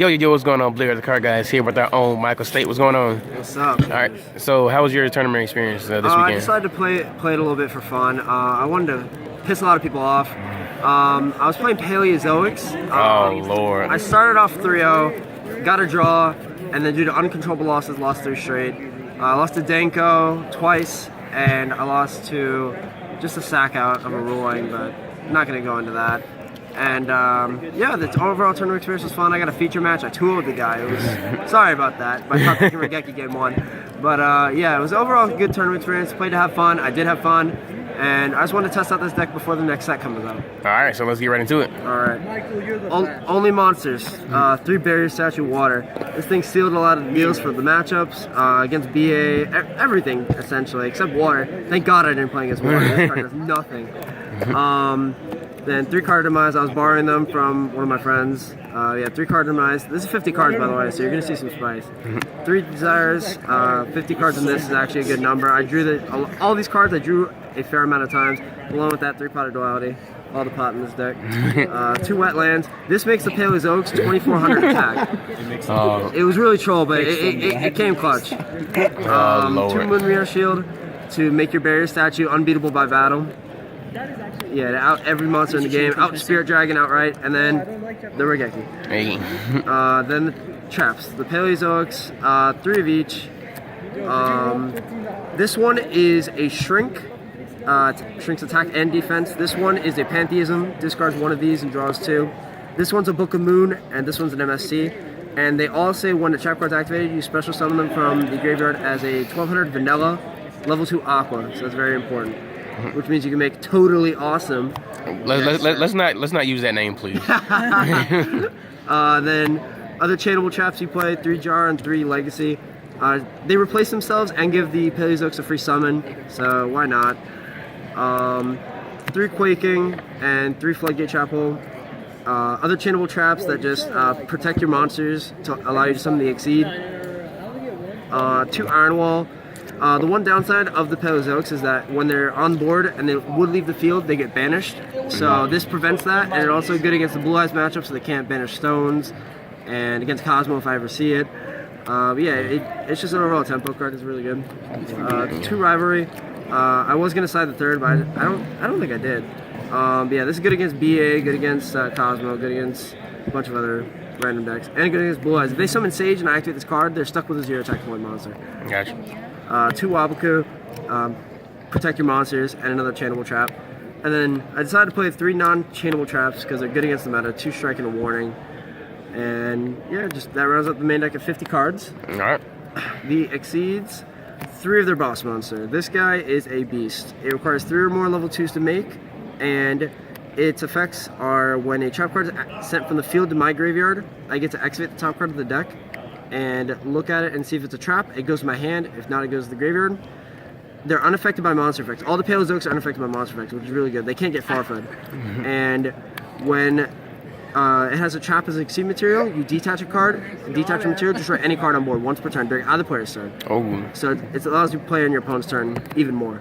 Yo, what's going on? Blair, the car guys here with our own Michael State. What's going on? What's up? All right. So, how was your tournament experience this weekend? I decided to play it a little bit for fun. I wanted to piss a lot of people off. I was playing Paleozoics. Oh Lord! I started off 3-0, got a draw, and then due to uncontrollable losses, lost 3 straight. I lost to Danko twice, and I lost to just a sack out of a ruling, but I'm not going to go into that. And yeah, the overall tournament experience was fun. I got a feature match. I 2-0'd the guy. It was sorry about that. My top picking Regeki game 1. But yeah, it was overall a good tournament experience. Played to have fun. I did have fun. And I just wanted to test out this deck before the next set comes out. All right, so let's get right into it. All right. Only monsters. 3 barrier statue water. This thing sealed a lot of the deals for the matchups against BA, everything essentially except water. Thank God I didn't play against water. This card does nothing. Then 3 card demise. I was borrowing them from one of my friends. Yeah, 3 card demise. This is 50 cards by the way, so you're gonna see some spice. 3 desires. 50 cards in this is actually a good number. I drew all these cards. I drew a fair amount of times, along with that 3-potted duality. All the pot in this deck. 2 wetlands. This makes the Paleozoics 2400 attack. It was really troll, but it came clutch. 2 Moonmirror Shield to make your barrier statue unbeatable by battle. Yeah, to out every monster in the game, out Spirit Dragon outright, and then the Regeki. Then the traps, the Paleozoics, 3 of each. This one is a shrink, shrinks attack and defense. This one is a Pantheism, discards 1 of these and draws 2. This one's a Book of Moon, and this one's an MSC. And they all say when the trap card's activated, you special summon them from the graveyard as a 1200 vanilla, level 2 aqua, so that's very important. Which means you can make totally awesome. Let's not use that name, please. Then other chainable traps you play, 3 jar and 3 legacy. They replace themselves and give the Paleozoics a free summon, so why not? 3 quaking and 3 floodgate chapel. Other chainable traps that just protect your monsters to allow you to summon the Exceed. 2 iron wall. The one downside of the Paleozoics is that when they're on board and they would leave the field, they get banished. So this prevents that, and it's also good against the Blue Eyes matchup, so they can't banish stones, and against Cosmo if I ever see it. But yeah, it's just an overall tempo card. It's really good. 2 rivalry. I was gonna side the 3rd, but I don't think I did. But yeah, this is good against BA, good against Cosmo, good against a bunch of other random decks, and good against Blue Eyes. If they summon Sage and I activate this card, they're stuck with a 0 attack point monster. Gotcha. 2 Wabaku, protect your monsters, and another chainable trap. And then I decided to play 3 non-chainable traps because they're good against the meta, 2 strike and a warning. And yeah, just that rounds up the main deck of 50 cards. All right. The Exceeds 3 of their boss monster. This guy is a beast. It requires 3 or more level 2s to make, and its effects are when a trap card is sent from the field to my graveyard, I get to activate the top card of the deck and look at it and see if it's a trap. It goes to my hand. If not, it goes to the graveyard. They're unaffected by monster effects. All the Paleozoics are unaffected by monster effects, which is really good. They can't get far-fed. And when it has a trap as an Exceed material, you detach a card, detach a material, destroy any card on board once per turn during either player's turn. Oh. So it allows you to play on your opponent's turn even more.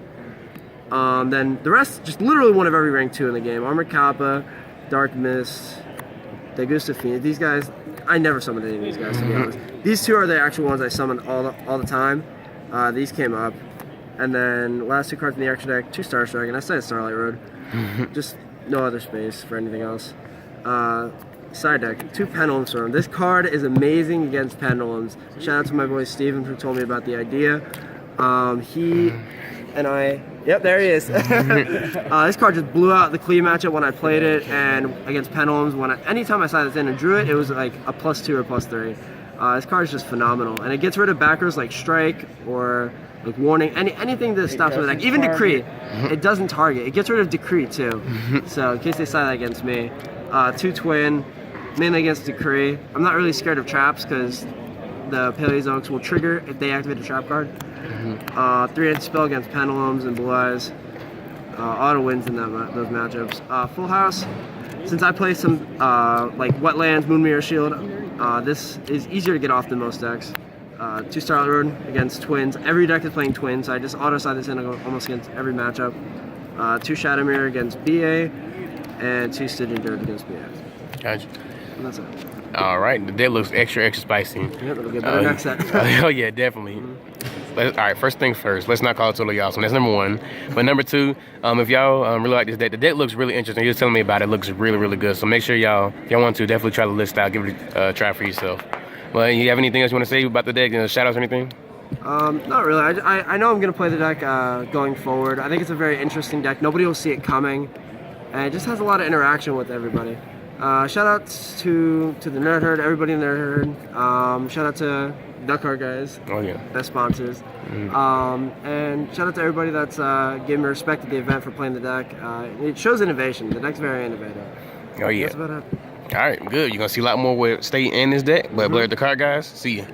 Then the rest, just literally one of every rank 2 in the game. Armored Kappa, Dark Mist, Degusta Phoenix. These guys, I never summoned any of these guys, to be honest. These 2 are the actual ones I summoned all the time. These came up. And then last 2 cards in the extra deck, 2 Star Strike, and I said Starlight Road. Just no other space for anything else. Side deck, 2 Pendulum Storm. This card is amazing against Pendulums. Shout out to my boy Steven who told me about the idea. He and I... Yep, there he is. This card just blew out the Clee matchup when I played it, and against Pendulums, anytime I side this in and drew it, it was like a +2 or +3. This card is just phenomenal, and it gets rid of backers like Strike or like Warning, anything that stops with like even Decree. It doesn't target. It gets rid of Decree too. So in case they side that against me, 2 Twin, mainly against Decree. I'm not really scared of traps because the Paleozoics will trigger if they activate a trap card. 3 spell against Pendulums and Blue Eyes. Auto wins in those matchups. Full House. Since I play some like Wetlands, Moonmirror Shield, this is easier to get off than most decks. 2 Starlight Road against Twins. Every deck is playing Twins, so I just auto side this in almost against every matchup. 2 Shadow Mirror against BA, and 2 Stygian Dirt against BA. Gotcha. And that's it. All right, the deck looks extra spicy. Yep, it'll get better next set. Oh yeah, definitely. All right, first thing first, let's not call it totally awesome. That's number one. But number two, if y'all really like this deck, the deck looks really interesting. You're telling me about it. It looks really, really good. So make sure y'all, if y'all want to, definitely try the list out. Give it a try for yourself. Well, you have anything else you want to say about the deck? Shout outs or anything? Not really. I know I'm going to play the deck going forward. I think it's a very interesting deck. Nobody will see it coming. And it just has a lot of interaction with everybody. Shout outs to the Nerd Herd, everybody in the Nerd Herd. Shout out to Duck Card Guys. Oh yeah. Best sponsors. And shout out to everybody that's giving me respect at the event for playing the deck. It shows innovation. The deck's very innovative. Oh yeah. That's about it. All right, good. You're gonna see a lot more with State and this deck. But Blair the Card Guys, see ya.